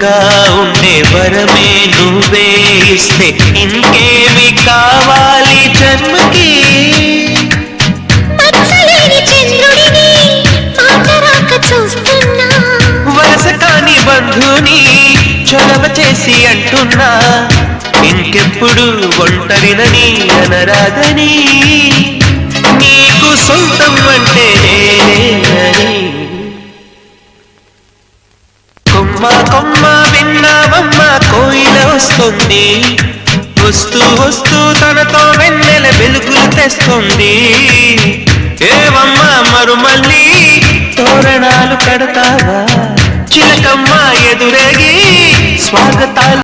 తోడుగా ఉండే వరమే నువ్వే ఇస్తే ఇంకేమి కావాలి జన్మకి. వలస కాని బంధుని చొరవ చేసి అంటున్నా, ఇంకెప్పుడు ఒంటరినని అనరాదని, నీకు సొంతం అంటే నేనేనని. కొమ్మ కొమ్మ విన్నావమ్మ కోయిల వస్తుంది, వస్తూ వస్తూ తనతో వెన్నెల వెలుగులు తెస్తుంది. ఏవమ్మ మరుమల్లి తోరణాలు కడతావా, చిలకమ్మ ఎదురేగి స్వాగతాలు